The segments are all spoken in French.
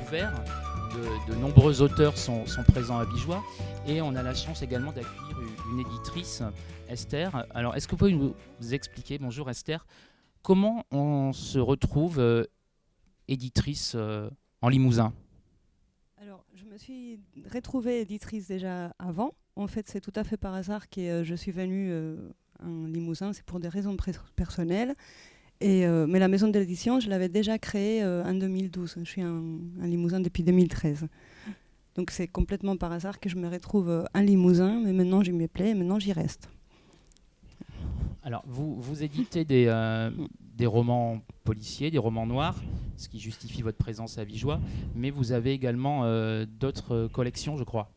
ouvert. De nombreux auteurs sont présents à Vigeois et on a la chance également d'accueillir une éditrice, Esther. Alors, est-ce que vous pouvez nous expliquer, bonjour Esther, comment on se retrouve éditrice en Limousin? Alors, je me suis retrouvée éditrice déjà avant. En fait, c'est tout à fait par hasard que je suis venue en Limousin. C'est pour des raisons personnelles. Mais la maison d'édition, je l'avais déjà créée en 2012. Je suis en Limousin depuis 2013. Donc, c'est complètement par hasard que je me retrouve en Limousin. Mais maintenant, j'y me plais et maintenant, j'y reste. Alors, vous éditez des romans policiers, des romans noirs, ce qui justifie votre présence à Vigeois, mais vous avez également d'autres collections, je crois.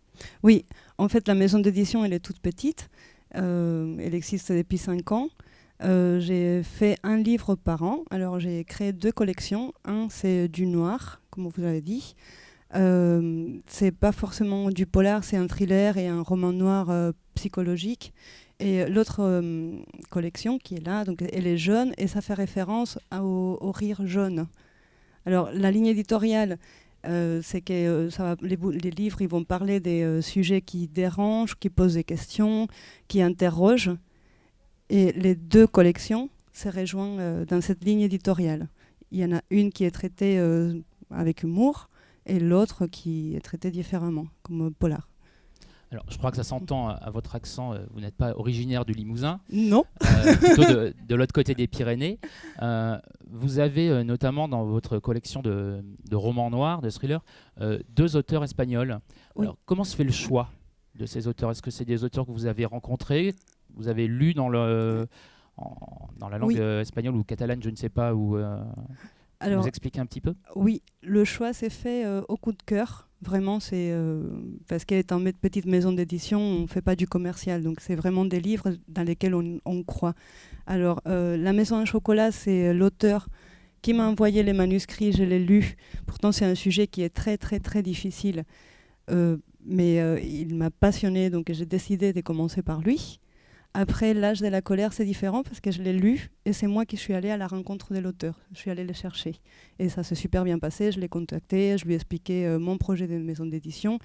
Oui, en fait, la maison d'édition, elle est toute petite. Elle existe depuis 5 ans. J'ai fait un livre par an. Alors, j'ai créé 2 collections. Un, c'est du noir, comme vous l'avez dit. C'est pas forcément du polar, c'est un thriller et un roman noir psychologique. Et l'autre collection qui est là, donc elle est jaune et ça fait référence au rire jaune. Alors la ligne éditoriale, c'est que les livres ils vont parler des sujets qui dérangent, qui posent des questions, qui interrogent. Et les 2 collections se rejoignent dans cette ligne éditoriale. Il y en a une qui est traitée avec humour et l'autre qui est traitée différemment, comme polar. Alors, je crois que ça s'entend à votre accent, vous n'êtes pas originaire du Limousin, Non. Plutôt de l'autre côté des Pyrénées. Vous avez notamment dans votre collection de romans noirs, de thrillers, 2 auteurs espagnols. Oui. Alors, comment se fait le choix de ces auteurs? Est-ce que c'est des auteurs que vous avez rencontrés, vous avez lus dans la langue espagnole ou catalane, je ne sais pas, ou Alors, vous expliquez un petit peu? oui, le choix s'est fait au coup de cœur. Vraiment, c'est parce qu'elle est en petite maison d'édition, on ne fait pas du commercial. Donc, c'est vraiment des livres dans lesquels on croit. Alors, La Maison à chocolat, c'est l'auteur qui m'a envoyé les manuscrits, je l'ai lu. Pourtant, c'est un sujet qui est très, très, très difficile. Mais il m'a passionnée, donc j'ai décidé de commencer par lui. Après, L'âge de la colère, c'est différent parce que je l'ai lu et c'est moi qui suis allée à la rencontre de l'auteur. Je suis allée le chercher. Et ça s'est super bien passé. Je l'ai contacté, je lui ai expliqué mon projet de maison d'édition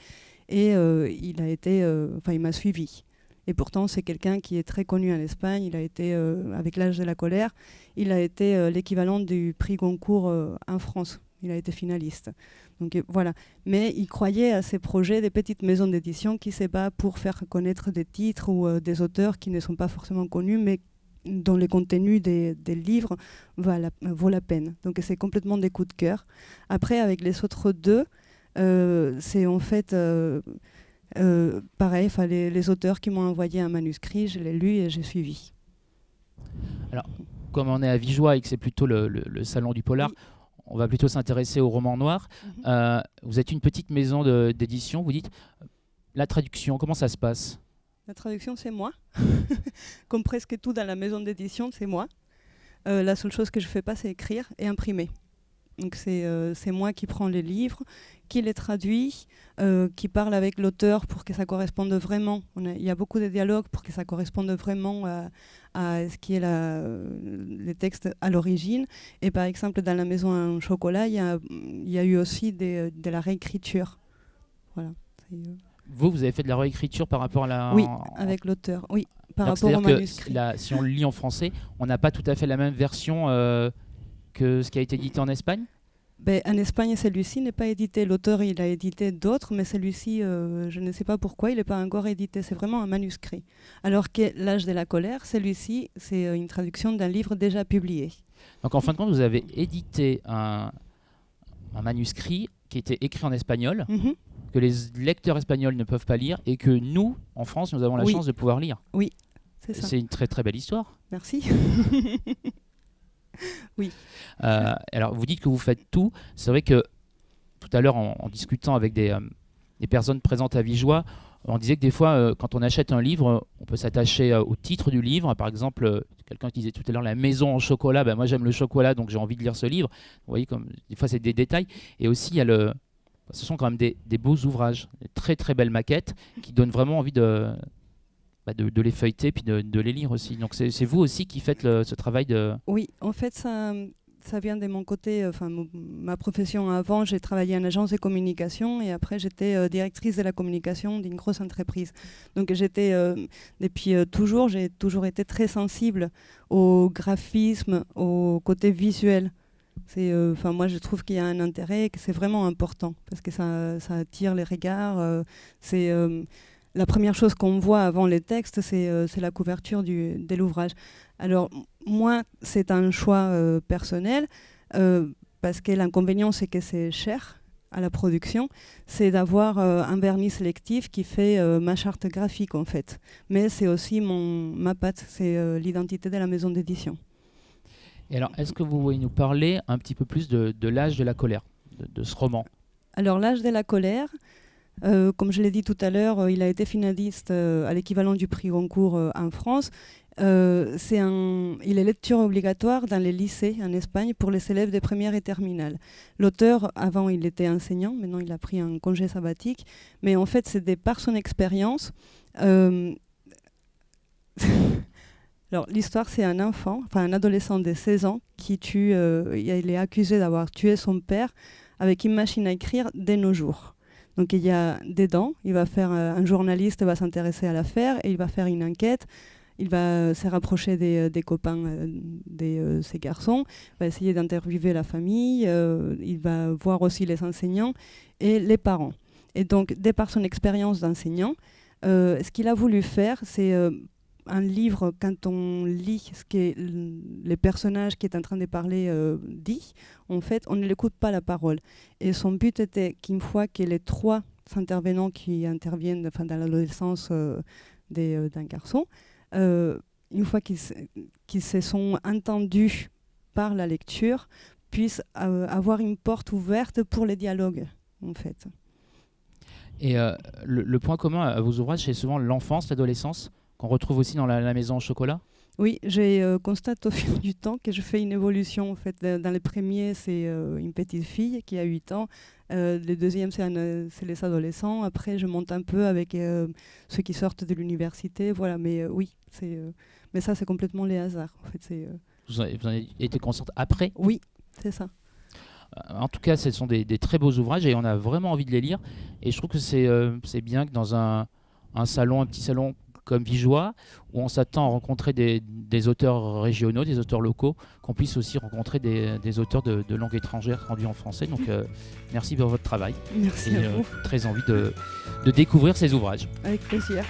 et il m'a suivi. Et pourtant, c'est quelqu'un qui est très connu en Espagne. Il a été, avec L'âge de la colère, il a été l'équivalent du prix Goncourt en France. Il a été finaliste. Donc voilà. Mais il croyait à ces projets des petites maisons d'édition qui se battent pour faire connaître des titres ou des auteurs qui ne sont pas forcément connus, mais dont les contenus des livres vaut la peine. Donc c'est complètement des coups de cœur. Après, avec les autres 2, c'est en fait pareil, les auteurs qui m'ont envoyé un manuscrit, je l'ai lu et j'ai suivi. Alors, comme on est à Vigeois et que c'est plutôt le salon du polar, Oui. On va plutôt s'intéresser aux romans noirs. Vous êtes une petite maison d'édition, vous dites la traduction, comment ça se passe? La traduction, c'est moi. Comme presque tout dans la maison d'édition, c'est moi. La seule chose que je ne fais pas, c'est écrire et imprimer. Donc c'est moi qui prends les livres, qui les traduit, qui parle avec l'auteur pour que ça corresponde vraiment. Il y a beaucoup de dialogues pour que ça corresponde vraiment à ce qui est les textes à l'origine. Et par exemple, dans La Maison en chocolat, il y a eu aussi de la réécriture. Voilà. Vous avez fait de la réécriture par rapport à la... Oui, avec l'auteur, oui, par donc, rapport au manuscrit. si on le lit en français, on n'a pas tout à fait la même version que ce qui a été édité en Espagne? En Espagne, celui-ci n'est pas édité. L'auteur, il a édité d'autres, mais celui-ci, je ne sais pas pourquoi, il n'est pas encore édité. C'est vraiment un manuscrit. Alors que L'âge de la colère, celui-ci, c'est une traduction d'un livre déjà publié. Donc en fin de compte, vous avez édité un manuscrit qui était écrit en espagnol, que les lecteurs espagnols ne peuvent pas lire, et que nous, en France, nous avons la chance de pouvoir lire. Oui, c'est ça. C'est une très très belle histoire. Merci. Oui. Alors, vous dites que vous faites tout. C'est vrai que tout à l'heure, en discutant avec des personnes présentes à Vigeois, on disait que des fois, quand on achète un livre, on peut s'attacher au titre du livre. Par exemple, quelqu'un qui disait tout à l'heure La Maison en chocolat. Moi, j'aime le chocolat, donc j'ai envie de lire ce livre. Vous voyez, comme des fois, c'est des détails. Et aussi, il y a ce sont quand même des beaux ouvrages, des très très belles maquettes qui donnent vraiment envie de les feuilleter puis de les lire aussi. Donc c'est vous aussi qui faites ce travail de... Oui, en fait, ça vient de mon côté, ma profession avant, j'ai travaillé en agence de communication et après j'étais directrice de la communication d'une grosse entreprise. Donc depuis toujours, j'ai toujours été très sensible au graphisme, au côté visuel. Moi, je trouve qu'il y a un intérêt, que c'est vraiment important parce que ça attire les regards. La première chose qu'on voit avant les textes, c'est la couverture de l'ouvrage. Alors, moi, c'est un choix personnel parce que l'inconvénient, c'est que c'est cher à la production, c'est d'avoir un vernis sélectif qui fait ma charte graphique, en fait. Mais c'est aussi ma patte, c'est l'identité de la maison d'édition. Et alors, est-ce que vous pouvez nous parler un petit peu plus de l'âge de la colère, de ce roman? Alors, l'âge de la colère, comme je l'ai dit tout à l'heure, il a été finaliste à l'équivalent du prix Goncourt en France. Il est lecture obligatoire dans les lycées en Espagne pour les élèves des premières et terminales. L'auteur, avant, il était enseignant, maintenant il a pris un congé sabbatique. Mais en fait, c'est par son expérience. Alors, l'histoire, c'est un adolescent de 16 ans qui il est accusé d'avoir tué son père avec une machine à écrire dès nos jours. Donc, il y a des dents. Un journaliste va s'intéresser à l'affaire et il va faire une enquête. Il va se rapprocher des copains de ces garçons, il va essayer d'interviewer la famille, il va voir aussi les enseignants et les parents. Et donc, dès par son expérience d'enseignant, ce qu'il a voulu faire, c'est un livre, quand on lit ce que les personnages qui est en train de parler dit, en fait, on ne l'écoute pas la parole. Et son but était qu'une fois que les 3 intervenants qui interviennent dans l'adolescence d'un garçon, une fois qu'ils se sont entendus par la lecture, puissent avoir une porte ouverte pour les dialogues, en fait. Et le point commun à vos ouvrages, c'est souvent l'enfance, l'adolescence, qu'on retrouve aussi dans la maison au chocolat? Oui, je constate au fil du temps que je fais une évolution. En fait. Dans les premiers, c'est une petite fille qui a 8 ans. Le deuxième, c'est les adolescents. Après, je monte un peu avec ceux qui sortent de l'université. Voilà, mais oui, mais ça, c'est complètement les hasards. En fait, Vous en avez été consciente après? Oui, c'est ça. En tout cas, ce sont des très beaux ouvrages et on a vraiment envie de les lire. Et je trouve que c'est bien que dans un petit salon comme Vigeois, où on s'attend à rencontrer des auteurs régionaux, des auteurs locaux, qu'on puisse aussi rencontrer des auteurs de langue étrangère traduits en français. Donc merci pour votre travail. Merci à vous. Très envie de découvrir ces ouvrages. Avec plaisir.